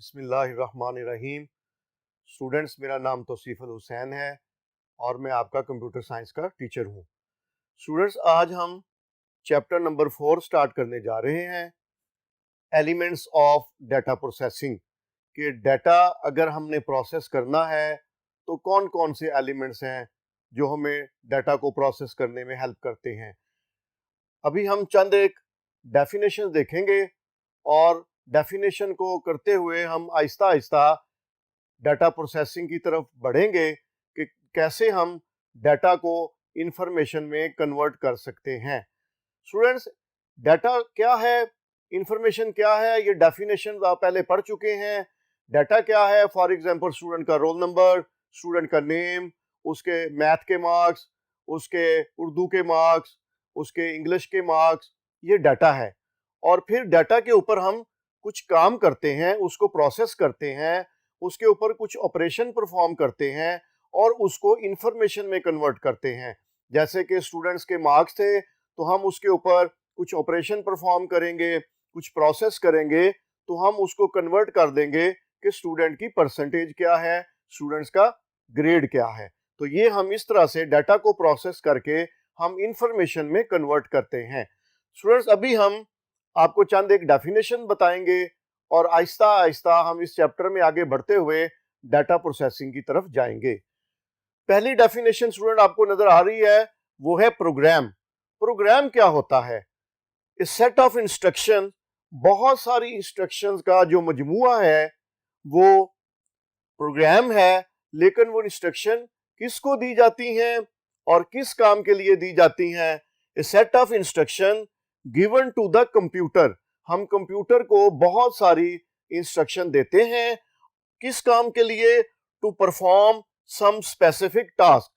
बिस्मिल्लाहिर्रहमानिर्रहीम। स्टूडेंट्स, मेरा नाम तौसीफ़ुल हुसैन है और मैं आपका कंप्यूटर साइंस का टीचर हूँ। स्टूडेंट्स, आज हम चैप्टर नंबर 4 स्टार्ट करने जा रहे हैं, एलिमेंट्स ऑफ डाटा प्रोसेसिंग। कि डाटा अगर हमने प्रोसेस करना है तो कौन कौन से एलिमेंट्स हैं जो हमें डाटा को प्रोसेस करने में हेल्प करते हैं। अभी हम चंद एक डेफिनेशन देखेंगे और डेफिनेशन को करते हुए हम आहिस्ता आहिस्ता डाटा प्रोसेसिंग की तरफ बढ़ेंगे कि कैसे हम डाटा को इंफॉर्मेशन में कन्वर्ट कर सकते हैं। स्टूडेंट्स, डाटा क्या है, इंफॉर्मेशन क्या है, ये डेफिनेशन आप पहले पढ़ चुके हैं। डाटा क्या है? फॉर एग्जांपल स्टूडेंट का रोल नंबर, स्टूडेंट का नेम, उसके मैथ के मार्क्स, उसके उर्दू के मार्क्स, उसके इंग्लिश के मार्क्स, ये डाटा है। और फिर डाटा के ऊपर हम कुछ काम करते हैं, उसको प्रोसेस करते हैं, उसके ऊपर कुछ ऑपरेशन परफॉर्म करते हैं और उसको इंफॉर्मेशन में कन्वर्ट करते हैं। जैसे कि स्टूडेंट्स के मार्क्स थे तो हम उसके ऊपर कुछ ऑपरेशन परफॉर्म करेंगे, कुछ प्रोसेस करेंगे, तो हम उसको कन्वर्ट कर देंगे कि स्टूडेंट की परसेंटेज क्या है, स्टूडेंट्स का ग्रेड क्या है। तो ये हम इस तरह से डाटा को प्रोसेस करके हम इंफॉर्मेशन में कन्वर्ट करते हैं। स्टूडेंट्स, अभी हम आपको चंद एक डेफिनेशन बताएंगे और आहिस्ता आहिस्ता हम इस चैप्टर में आगे बढ़ते हुए डाटा प्रोसेसिंग की तरफ जाएंगे। पहली डेफिनेशन स्टूडेंट आपको नजर आ रही है, वो है प्रोग्राम। प्रोग्राम क्या होता है? इस सेट ऑफ इंस्ट्रक्शन, बहुत सारी इंस्ट्रक्शंस का जो मजमुआ है वो प्रोग्राम है। लेकिन वो इंस्ट्रक्शन किसको दी जाती हैं और किस काम के लिए दी जाती हैं? A set of instruction given to the computer. हम कंप्यूटर को बहुत सारी इंस्ट्रक्शन देते हैं, किस काम के लिए? To perform some specific task.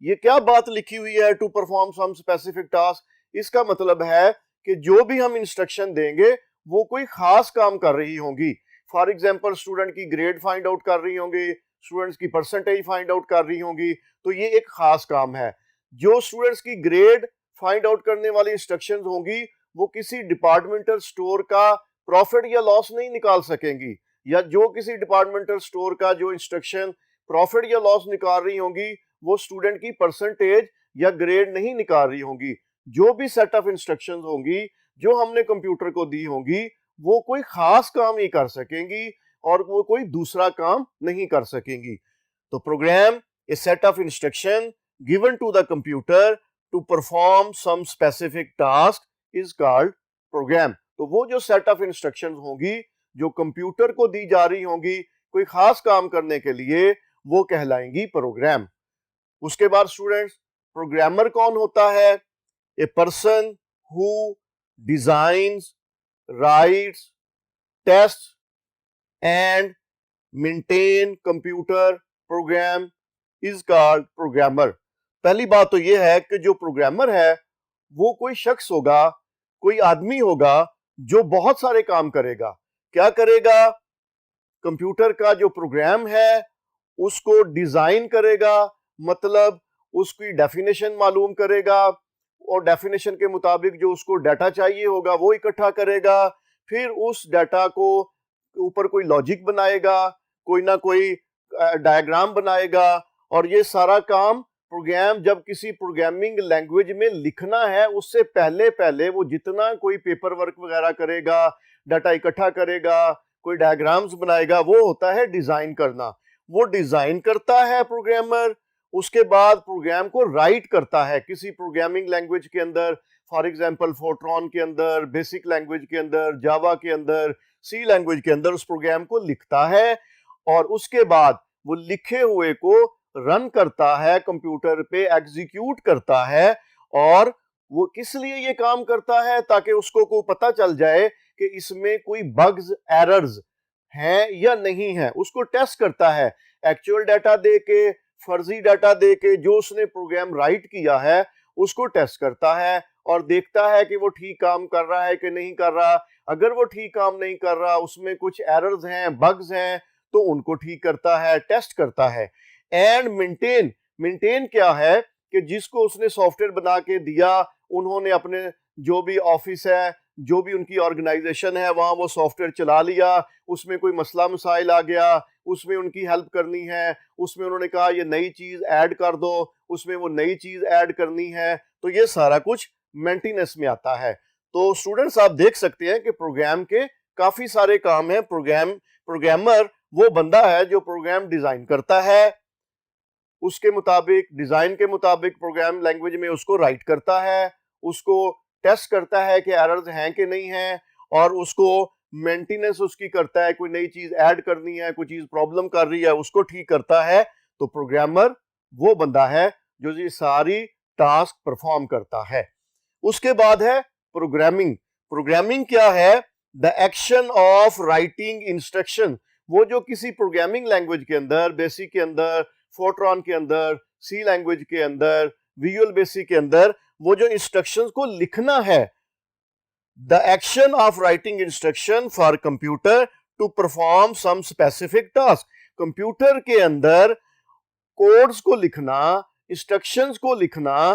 ये क्या बात लिखी हुई है, to perform some specific task? इसका मतलब है कि जो भी हम इंस्ट्रक्शन देंगे वो कोई खास काम कर रही होंगी। फॉर एग्जांपल स्टूडेंट की ग्रेड फाइंड आउट कर रही होंगी, स्टूडेंट्स की परसेंटेज फाइंड आउट कर रही होंगी, तो ये एक खास काम है। जो स्टूडेंट्स की ग्रेड फाइंड आउट करने वाली इंस्ट्रक्शंस होंगी वो किसी डिपार्टमेंटल स्टोर का प्रॉफिट या लॉस नहीं निकाल सकेंगी, या जो किसी डिपार्टमेंटल स्टोर का जो इंस्ट्रक्शन प्रॉफिट या लॉस निकाल रही होंगी वो स्टूडेंट की परसेंटेज या ग्रेड नहीं निकाल रही होंगी। जो भी सेट ऑफ इंस्ट्रक्शंस होंगी जो हमने कंप्यूटर को दी होंगी वो कोई खास काम ही कर सकेंगी और वो कोई दूसरा काम नहीं कर सकेंगी। तो program a set of instruction given to the computer to perform some specific task is called program. तो वो जो सेट ऑफ इंस्ट्रक्शंस होंगी जो कंप्यूटर को दी जा रही होंगी कोई खास काम करने के लिए, वो कहलाएंगी प्रोग्राम। उसके बाद स्टूडेंट्स, प्रोग्रामर कौन होता है? A person who designs, writes, test and maintain computer program is called programmer. पहली बात तो यह है कि जो प्रोग्रामर है वो कोई शख्स होगा, कोई आदमी होगा जो बहुत सारे काम करेगा। क्या करेगा? कंप्यूटर का जो प्रोग्राम है उसको डिजाइन करेगा, मतलब उसकी डेफिनेशन मालूम करेगा और डेफिनेशन के मुताबिक जो उसको डाटा चाहिए होगा वो इकट्ठा करेगा। फिर उस डाटा को ऊपर कोई लॉजिक बनाएगा, कोई ना कोई डायग्राम बनाएगा। और ये सारा काम प्रोग्राम जब किसी प्रोग्रामिंग लैंग्वेज में लिखना है उससे पहले पहले वो जितना कोई पेपर वर्क वगैरह करेगा, डाटा इकट्ठा करेगा, कोई डायग्राम्स बनाएगा, वो होता है डिजाइन करना। वो डिजाइन करता है प्रोग्रामर, उसके बाद प्रोग्राम को राइट करता है किसी प्रोग्रामिंग लैंग्वेज के अंदर। फॉर एग्जांपल फोर्ट्रॉन के अंदर, बेसिक लैंग्वेज के अंदर, जावा के अंदर, सी लैंग्वेज के अंदर उस प्रोग्राम को लिखता है और उसके बाद वो लिखे हुए को रन करता है, कंप्यूटर पे एग्जीक्यूट करता है। और वो किस लिए ये काम करता है? ताकि उसको को पता चल जाए कि इसमें कोई बग्स, एरर्स हैं या नहीं है। उसको टेस्ट करता है, एक्चुअल डाटा दे के, फर्जी डाटा दे के, जो उसने प्रोग्राम राइट किया है उसको टेस्ट करता है और देखता है कि वो ठीक काम कर रहा है कि नहीं कर रहा। अगर वो ठीक काम नहीं कर रहा, उसमें कुछ एरर्स हैं, बग्स हैं, तो उनको ठीक करता है, टेस्ट करता है। एंड मेंटेन, मेंटेन क्या है कि जिसको उसने सॉफ्टवेयर बना के दिया, उन्होंने अपने जो भी ऑफिस है जो भी उनकी ऑर्गेनाइजेशन है वहाँ वो सॉफ्टवेयर चला लिया, उसमें कोई मसला मसाइल आ गया, उसमें उनकी हेल्प करनी है, उसमें उन्होंने कहा ये नई चीज़ ऐड कर दो, उसमें वो नई चीज़ ऐड करनी है, तो ये सारा कुछ मेंटेनेंस में आता है। तो स्टूडेंट्स आप देख सकते हैं कि प्रोग्राम के काफ़ी सारे काम हैं। प्रोग्रामर वो बंदा है जो प्रोग्राम डिज़ाइन करता है, उसके मुताबिक डिज़ाइन के मुताबिक प्रोग्राम लैंग्वेज में उसको राइट करता है, उसको टेस्ट करता है कि एरर्स हैं कि नहीं हैं, और उसको मेंटेनेंस उसकी करता है, कोई नई चीज़ ऐड करनी है, कोई चीज़ प्रॉब्लम कर रही है उसको ठीक करता है। तो प्रोग्रामर वो बंदा है जो ये सारी टास्क परफॉर्म करता है। उसके बाद है प्रोग्रामिंग। प्रोग्रामिंग क्या है? The action of writing instruction. वो जो किसी प्रोग्रामिंग लैंग्वेज के अंदर, बेसिक के अंदर, फोर्ट्रॉन के अंदर, सी लैंग्वेज के अंदर, विजुअल बेसिक के अंदर वो जो इंस्ट्रक्शंस को लिखना है, the action of writing instruction for computer to perform some specific task. Computer के अंदर कोड्स को लिखना, इंस्ट्रक्शंस को लिखना,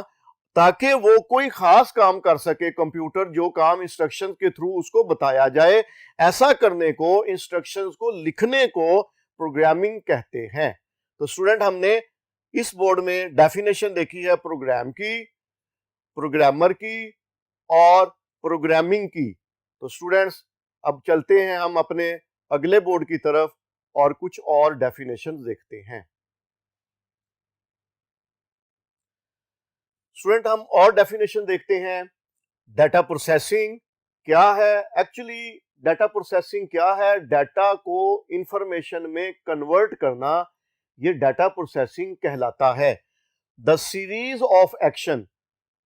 ताकि वो कोई खास काम कर सके। कंप्यूटर जो काम इंस्ट्रक्शंस के थ्रू उसको बताया जाए, ऐसा करने को, इंस्ट्रक्शंस को लिखने को प्रोग्रामिंग कहते हैं। तो स्टूडेंट हमने इस बोर्ड में डेफिनेशन देखी है प्रोग्राम की, प्रोग्रामर की और प्रोग्रामिंग की। तो स्टूडेंट्स अब चलते हैं हम अपने अगले बोर्ड की तरफ और कुछ और डेफिनेशन देखते हैं। स्टूडेंट हम और डेफिनेशन देखते हैं। डाटा प्रोसेसिंग क्या है? एक्चुअली डाटा प्रोसेसिंग क्या है? डाटा को इंफॉर्मेशन में कन्वर्ट करना, ये डाटा प्रोसेसिंग कहलाता है। The series of action,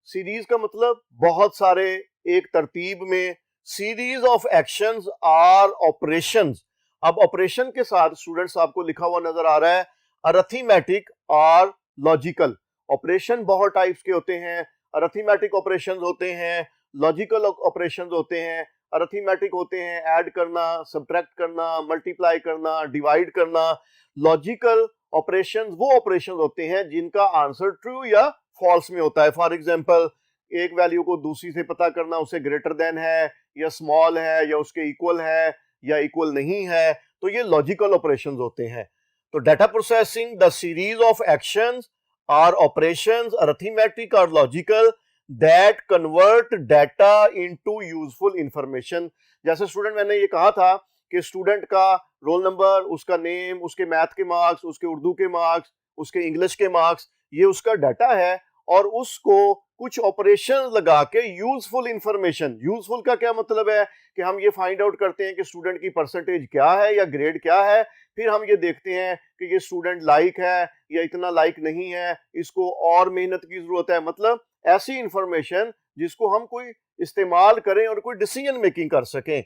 series का मतलब बहुत सारे एक तरतीब में, series of actions or operations. अब ऑपरेशन के साथ स्टूडेंट्स आपको लिखा हुआ नजर आ रहा है अरिथमेटिक और लॉजिकल। ऑपरेशन बहुत टाइप्स के होते हैं, अरिथमेटिक ऑपरेशंस होते हैं, लॉजिकल ऑपरेशंस होते हैं। अरिथमेटिक होते हैं ऐड करना, सब्ट्रैक्ट करना, मल्टीप्लाई करना, डिवाइड करना। लॉजिकल ऑपरेशंस वो ऑपरेशंस होते हैं जिनका आंसर ट्रू या फॉल्स में होता है। फॉर एग्जांपल एक वैल्यू को दूसरी से पता करना, उसे ग्रेटर देन है या स्मॉल है या उसके इक्वल है या इक्वल नहीं है, तो ये लॉजिकल ऑपरेशंस होते हैं। तो data processing the series of actions और ऑपरेशंस अरिथमेटिक और logical that convert data into useful information. जैसे स्टूडेंट मैंने ये कहा था कि स्टूडेंट का रोल नंबर, उसका नेम, उसके मैथ के मार्क्स, उसके उर्दू के मार्क्स, उसके इंग्लिश के मार्क्स, ये उसका डाटा है, और उसको कुछ ऑपरेशन लगा के यूजफुल इंफॉर्मेशन। यूजफुल का क्या मतलब है कि हम ये फाइंड आउट करते हैं कि स्टूडेंट की परसेंटेज क्या है या ग्रेड क्या है, फिर हम ये देखते हैं कि ये स्टूडेंट लाइक है या इतना लाइक नहीं है, इसको और मेहनत की जरूरत है। मतलब ऐसी इंफॉर्मेशन जिसको हम कोई इस्तेमाल करें और कोई डिसीजन मेकिंग कर सकें।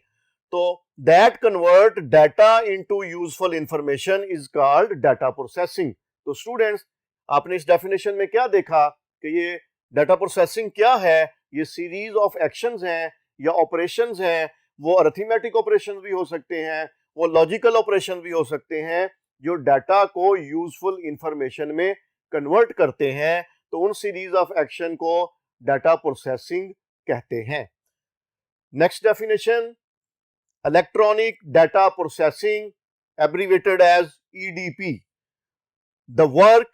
तो that convert data into useful information is called data processing. तो स्टूडेंट्स आपने इस डेफिनेशन में क्या देखा कि ये डाटा प्रोसेसिंग क्या है? ये सीरीज ऑफ एक्शंस हैं या ऑपरेशंस हैं। वो अरिथमेटिक ऑपरेशंस भी हो सकते हैं, वो लॉजिकल ऑपरेशन भी हो सकते हैं, जो डाटा को यूजफुल इंफॉर्मेशन में कन्वर्ट करते हैं। तो उन सीरीज ऑफ एक्शन को डाटा प्रोसेसिंग कहते हैं। Next definition, electronic data processing, abbreviated as EDP, the work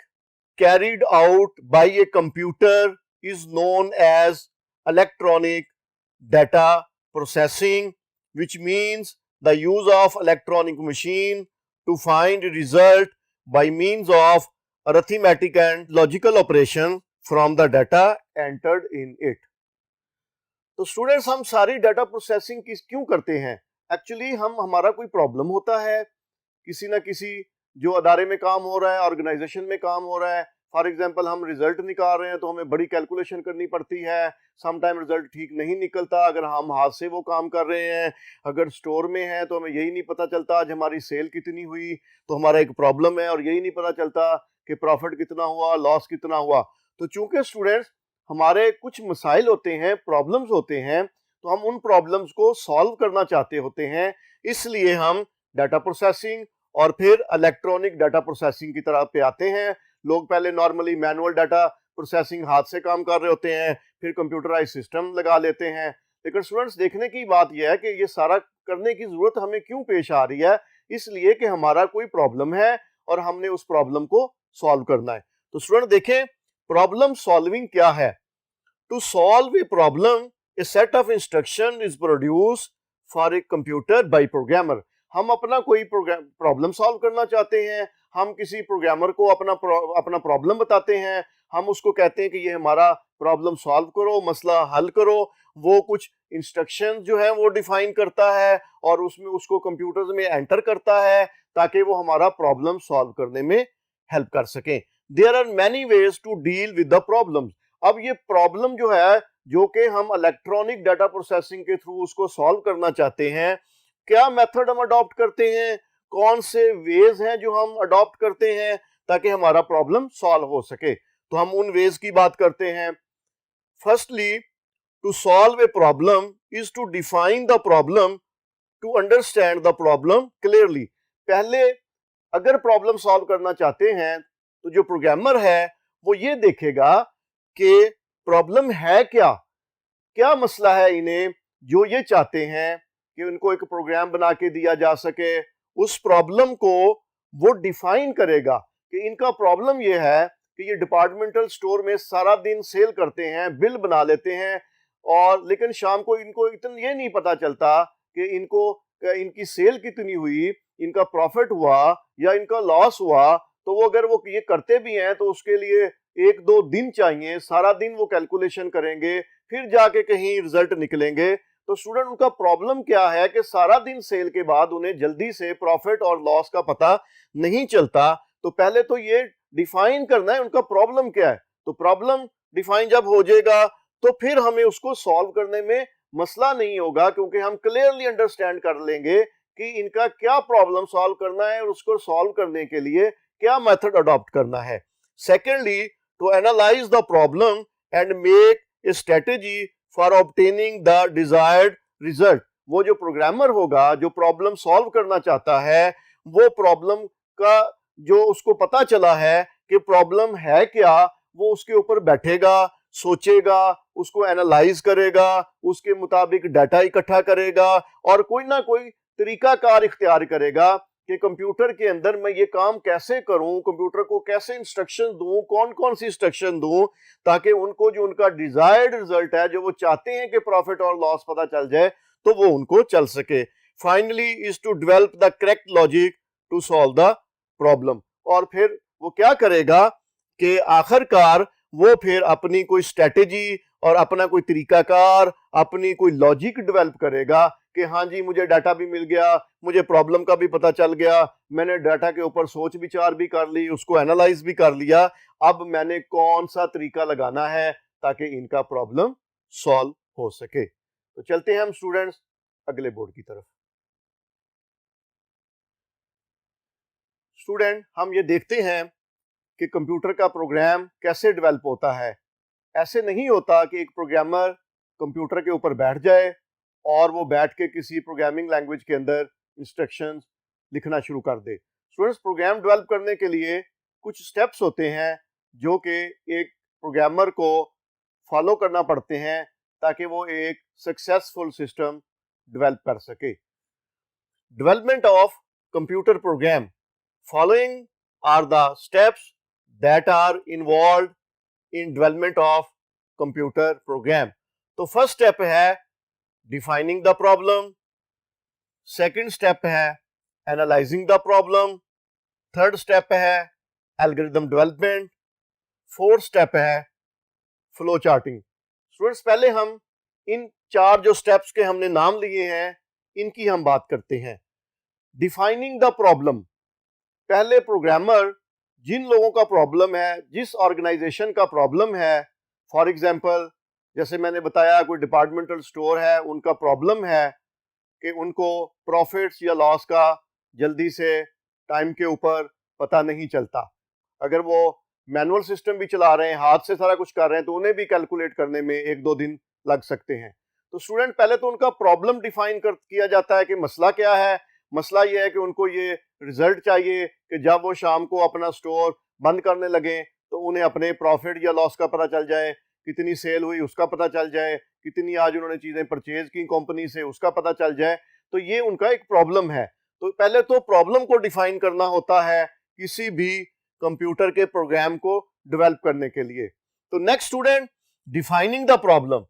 carried out by a computer is known as electronic data processing, which means the use of electronic machine to find result by means of arithmetic and logical operation from the data entered in it. तो students हम सारी data processing क्यों करते हैं? Actually हमारा कोई problem होता है, किसी ना किसी जो अदारे में काम हो रहा है, ऑर्गेनाइजेशन में काम हो रहा है। फॉर एग्जांपल हम रिजल्ट निकाल रहे हैं तो हमें बड़ी कैलकुलेशन करनी पड़ती है, सम टाइम रिजल्ट ठीक नहीं निकलता अगर हम हाथ से वो काम कर रहे हैं। अगर स्टोर में है तो हमें यही नहीं पता चलता आज हमारी सेल कितनी हुई, तो हमारा एक प्रॉब्लम है, और यही नहीं पता चलता कि प्रॉफिट कितना हुआ, लॉस कितना हुआ। तो चूंकि स्टूडेंट्स हमारे कुछ मसाइल होते हैं, प्रॉब्लम्स होते हैं, तो हम उन प्रॉब्लम्स को सॉल्व करना चाहते होते हैं, इसलिए हम डाटा प्रोसेसिंग और फिर इलेक्ट्रॉनिक डाटा प्रोसेसिंग की तरफ पे आते हैं। लोग पहले नॉर्मली मैनुअल डाटा प्रोसेसिंग हाथ से काम कर रहे होते हैं, फिर कंप्यूटराइज सिस्टम लगा लेते हैं, लेकिन स्टूडेंट्स देखने की बात यह है कि ये सारा करने की जरूरत हमें क्यों पेश आ रही है, इसलिए कि हमारा कोई प्रॉब्लम है और हमने उस प्रॉब्लम को सॉल्व करना है। तो स्टूडेंट देखें प्रॉब्लम सॉल्विंग क्या है। To solve a problem a set of instruction is produce for a computer by programmer. हम अपना कोई प्रॉब्लम सॉल्व करना चाहते हैं, हम किसी प्रोग्रामर को अपना प्रॉब्लम बताते हैं, हम उसको कहते हैं कि ये हमारा प्रॉब्लम सॉल्व करो, मसला हल करो। वो कुछ इंस्ट्रक्शन जो है वो डिफाइन करता है और उसमें उसको कंप्यूटर में एंटर करता है ताकि वो हमारा प्रॉब्लम सॉल्व करने में हेल्प कर सकें। There are many ways to deal with the problem. अब ये प्रॉब्लम जो है जो कि हम इलेक्ट्रॉनिक डाटा प्रोसेसिंग के थ्रू उसको सॉल्व करना चाहते हैं, क्या मेथड हम अडॉप्ट करते हैं, कौन से वेज हैं जो हम अडॉप्ट करते हैं ताकि हमारा प्रॉब्लम सॉल्व हो सके। तो हम उन वेज की बात करते हैं। Firstly, to solve a problem is to define the problem, to understand the problem clearly. पहले अगर प्रॉब्लम सॉल्व करना चाहते हैं तो जो प्रोग्रामर है वो ये देखेगा कि प्रॉब्लम है क्या, क्या मसला है इन्हें जो ये चाहते हैं कि उनको एक प्रोग्राम बना के दिया जा सके। उस प्रॉब्लम को वो डिफाइन करेगा कि इनका प्रॉब्लम ये है कि ये डिपार्टमेंटल स्टोर में सारा दिन सेल करते हैं, बिल बना लेते हैं और लेकिन शाम को इनको इतना ये नहीं पता चलता कि इनकी सेल कितनी हुई, इनका प्रॉफिट हुआ या इनका लॉस हुआ। तो वो अगर वो ये करते भी हैं तो उसके लिए 1-2 दिन चाहिए, सारा दिन वो कैलकुलेशन करेंगे फिर जाके कहीं रिजल्ट निकलेंगे। तो स्टूडेंट उनका प्रॉब्लम क्या है कि सारा दिन सेल के बाद उन्हें जल्दी से प्रॉफिट और लॉस का पता नहीं चलता। तो पहले तो ये डिफाइन करना है उनका प्रॉब्लम क्या है। तो प्रॉब्लम डिफाइन जब हो जाएगा तो फिर हमें उसको सॉल्व करने में मसला नहीं होगा, क्योंकि हम क्लियरली अंडरस्टैंड कर लेंगे कि इनका क्या प्रॉब्लम सॉल्व करना है और उसको सॉल्व करने के लिए क्या मेथड अडॉप्ट करना है। Secondly, to analyse the problem and make a strategy for obtaining the desired result. वो जो प्रोग्रामर होगा जो प्रॉब्लम सॉल्व करना चाहता है, वो प्रॉब्लम का जो उसको पता चला है कि प्रॉब्लम है क्या, वो उसके ऊपर बैठेगा, सोचेगा, उसको एनालाइज करेगा, उसके मुताबिक डाटा इकट्ठा करेगा और कोई ना कोई तरीकाकार इख्तियार करेगा कि कंप्यूटर के अंदर मैं ये काम कैसे करूं, कंप्यूटर को कैसे इंस्ट्रक्शन दूं, कौन कौन सी इंस्ट्रक्शन दूं ताकि उनको जो उनका डिजायर्ड रिजल्ट है, जो वो चाहते हैं कि प्रॉफिट और लॉस पता चल जाए, तो वो उनको चल सके। Finally is to develop the correct logic to solve the problem. और फिर वो क्या करेगा कि आखिरकार वो फिर अपनी कोई स्ट्रेटेजी और अपना कोई तरीकाकार, अपनी कोई लॉजिक डेवलप करेगा कि हाँ जी मुझे डाटा भी मिल गया, मुझे प्रॉब्लम का भी पता चल गया, मैंने डाटा के ऊपर सोच विचार भी कर ली, उसको एनालाइज भी कर लिया, अब मैंने कौन सा तरीका लगाना है ताकि इनका प्रॉब्लम सॉल्व हो सके। तो चलते हैं हम स्टूडेंट्स अगले बोर्ड की तरफ। स्टूडेंट हम ये देखते हैं कि कंप्यूटर का प्रोग्राम कैसे डेवलप होता है। ऐसे नहीं होता कि एक प्रोग्रामर कंप्यूटर के ऊपर बैठ जाए और वो बैठ के किसी प्रोग्रामिंग लैंग्वेज के अंदर इंस्ट्रक्शंस लिखना शुरू कर दे। स्टूडेंट्स प्रोग्राम डेवलप करने के लिए कुछ स्टेप्स होते हैं जो कि एक प्रोग्रामर को फॉलो करना पड़ते हैं ताकि वो एक सक्सेसफुल सिस्टम डेवलप कर सके। Development of computer program, following are the steps that are involved in development of computer program। तो फर्स्ट स्टेप है defining the problem, second step है analyzing the problem, third step है algorithm development, fourth step है flow charting. Students पहले हम इन 4 जो steps के हमने नाम लिए हैं इनकी हम बात करते हैं। डिफाइनिंग द प्रॉब्लम, पहले प्रोग्रामर जिन लोगों का प्रॉब्लम है, जिस ऑर्गेनाइजेशन का प्रॉब्लम है, फॉर एग्जांपल जैसे मैंने बताया कोई डिपार्टमेंटल स्टोर है, उनका प्रॉब्लम है कि उनको प्रॉफिट्स या लॉस का जल्दी से टाइम के ऊपर पता नहीं चलता। अगर वो मैनुअल सिस्टम भी चला रहे हैं, हाथ से सारा कुछ कर रहे हैं, तो उन्हें भी कैलकुलेट करने में 1-2 दिन लग सकते हैं। तो स्टूडेंट पहले तो उनका प्रॉब्लम डिफाइन किया जाता है कि मसला क्या है। मसला ये है कि उनको ये रिजल्ट चाहिए कि जब वो शाम को अपना स्टोर बंद करने लगे तो उन्हें अपने प्रॉफिट या लॉस का पता चल जाए, कितनी सेल हुई उसका पता चल जाए, कितनी आज उन्होंने चीजें परचेज की कंपनी से, उसका पता चल जाए, तो ये उनका एक प्रॉब्लम है। तो पहले तो प्रॉब्लम को डिफाइन करना होता है किसी भी कंप्यूटर के प्रोग्राम को डेवलप करने के लिए। तो next student, defining the problem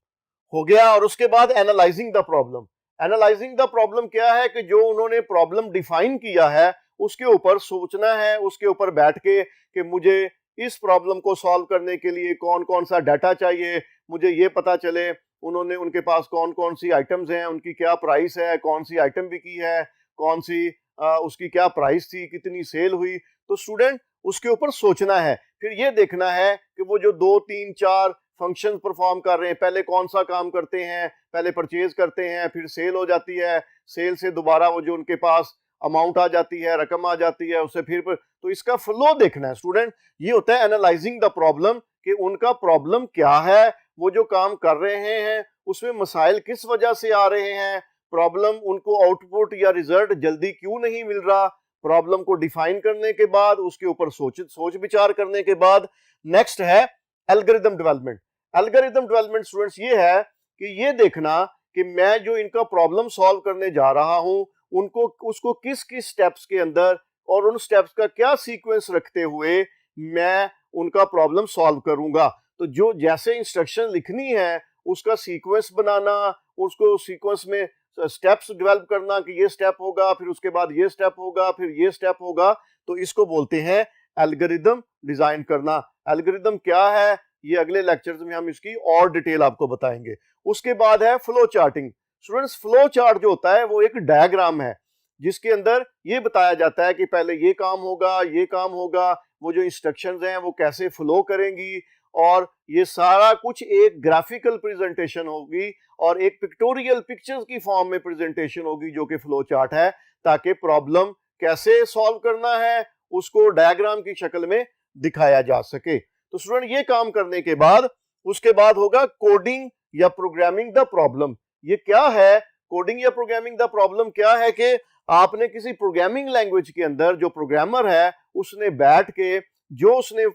हो गया, और उसके बाद analysing the problem. Analysing the problem क्या है कि जो उन्होंने प्रॉब्लम डिफाइन किया है उसके ऊपर सोचना है, उसके ऊपर बैठ के कि मुझे इस प्रॉब्लम को सॉल्व करने के लिए कौन कौन सा डाटा चाहिए, मुझे ये पता चले उन्होंने उनके पास कौन कौन सी आइटम्स हैं, उनकी क्या प्राइस है, कौन सी आइटम बिकी है, कौन सी उसकी क्या प्राइस थी, कितनी सेल हुई। तो स्टूडेंट उसके ऊपर सोचना है, फिर ये देखना है कि वो जो 2 3 4 फंक्शन परफॉर्म कर रहे हैं, पहले कौन सा काम करते हैं, पहले परचेज करते हैं, फिर सेल हो जाती है, सेल से दोबारा वो जो उनके पास अमाउंट आ जाती है, रकम आ जाती है, उससे फिर तो इसका फ्लो देखना है स्टूडेंट। ये होता है एनालाइजिंग द प्रॉब्लम कि उनका प्रॉब्लम क्या है, वो जो काम कर रहे हैं उसमें मसाइल किस वजह से आ रहे हैं, प्रॉब्लम उनको आउटपुट या रिजल्ट जल्दी क्यों नहीं मिल रहा। प्रॉब्लम को डिफाइन करने के बाद उसके ऊपर सोच विचार करने के बाद नेक्स्ट है algorithm development. Algorithm development students ये है कि ये देखना कि मैं जो इनका प्रॉब्लम सॉल्व करने जा रहा हूं उनको उसको किस किस स्टेप्स के अंदर और उन स्टेप्स का क्या सीक्वेंस रखते हुए मैं उनका प्रॉब्लम सॉल्व करूंगा। तो जो जैसे इंस्ट्रक्शन लिखनी है उसका सीक्वेंस बनाना, उसको सीक्वेंस में स्टेप्स डेवलप करना कि ये स्टेप होगा, फिर उसके बाद ये स्टेप होगा, फिर ये स्टेप होगा, तो इसको बोलते हैं एल्गोरिथम डिजाइन करना। एल्गोरिथम क्या है ये अगले लेक्चर्स में हम इसकी और डिटेल आपको बताएंगे। उसके बाद है flow charting. Students flow chart जो होता है वो एक डायग्राम है जिसके अंदर ये बताया जाता है कि पहले ये काम होगा, ये काम होगा, वो जो इंस्ट्रक्शंस हैं वो कैसे फ्लो करेंगी, और ये सारा कुछ एक ग्राफिकल प्रेजेंटेशन होगी और एक पिक्टोरियल पिक्चर्स की फॉर्म में प्रेजेंटेशन होगी जो कि फ्लो चार्ट है, ताकि प्रॉब्लम कैसे सॉल्व करना है उसको डायग्राम की शक्ल में दिखाया जा सके। तो स्टूडेंट ये काम करने के बाद उसके बाद होगा कोडिंग या प्रोग्रामिंग द प्रॉब्लम। ये क्या है कोडिंग या प्रोग्रामिंग द प्रॉब्लम? क्या है कि आपने किसी प्रोग्रामिंग लैंग्वेज के अंदर जो प्रोग्रामर है उसने बैठ के जो उसने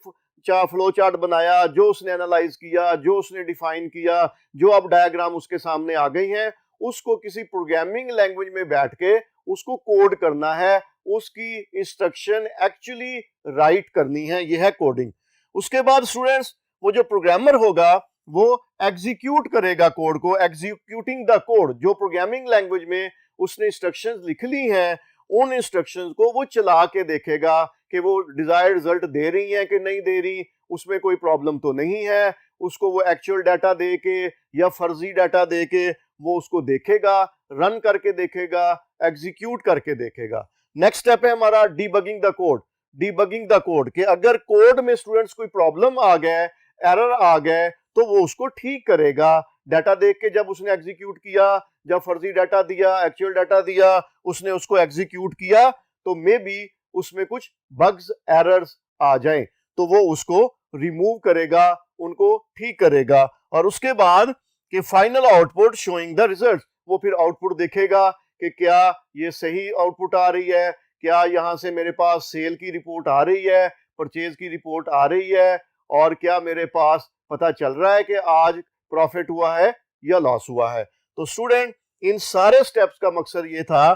फ्लो चार्ट बनाया, जो उसने एनालाइज किया, जो उसने डिफाइन किया, जो अब डायग्राम उसके सामने आ गई हैं, उसको किसी प्रोग्रामिंग लैंग्वेज में बैठ के उसको कोड करना है, उसकी इंस्ट्रक्शन एक्चुअली राइट करनी है, यह है कोडिंग। उसके बाद स्टूडेंट्स वो जो प्रोग्रामर होगा वो एग्जीक्यूट करेगा कोड को, एग्जीक्यूटिंग द कोड। जो प्रोग्रामिंग लैंग्वेज में उसने इंस्ट्रक्शंस लिख ली हैं उन इंस्ट्रक्शंस को वो चला के देखेगा कि वो डिजायर्ड रिजल्ट दे रही हैं कि नहीं दे रही, उसमें कोई प्रॉब्लम तो नहीं है। उसको वो एक्चुअल डाटा दे के या फर्जी डाटा दे के वो उसको देखेगा, रन करके देखेगा, एग्जीक्यूट करके देखेगा। नेक्स्ट स्टेप है हमारा debugging the code. Debugging the code कि अगर कोड में स्टूडेंट्स कोई प्रॉब्लम आ गए, एरर आ गए, तो वो उसको ठीक करेगा। डाटा देख के जब उसने एग्जीक्यूट किया, जब फर्जी डाटा दिया, एक्चुअल डाटा दिया, उसने उसको एग्जीक्यूट किया, तो मे बी उसमें कुछ बग्स एरर्स आ जाएं, तो वो उसको रिमूव करेगा, उनको ठीक करेगा। और उसके बाद कि final output showing the result, वो फिर आउटपुट देखेगा कि क्या ये सही आउटपुट आ रही है, क्या यहां से मेरे पास सेल की रिपोर्ट आ रही है, परचेज की रिपोर्ट आ रही है, और क्या मेरे पास पता चल रहा है कि आज प्रॉफिट हुआ है या लॉस हुआ है। तो स्टूडेंट इन सारे स्टेप्स का मकसद ये था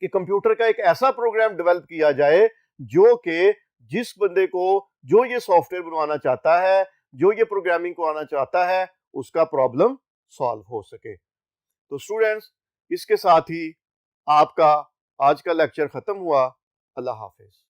कि कंप्यूटर का एक ऐसा प्रोग्राम डेवलप किया जाए जो कि जिस बंदे को जो ये सॉफ्टवेयर बनवाना चाहता है, जो ये प्रोग्रामिंग को आना चाहता है, उसका प्रॉब्लम सॉल्व हो सके। तो स्टूडेंट्स इसके साथ ही आपका आज का लेक्चर खत्म हुआ। अल्लाह हाफिज।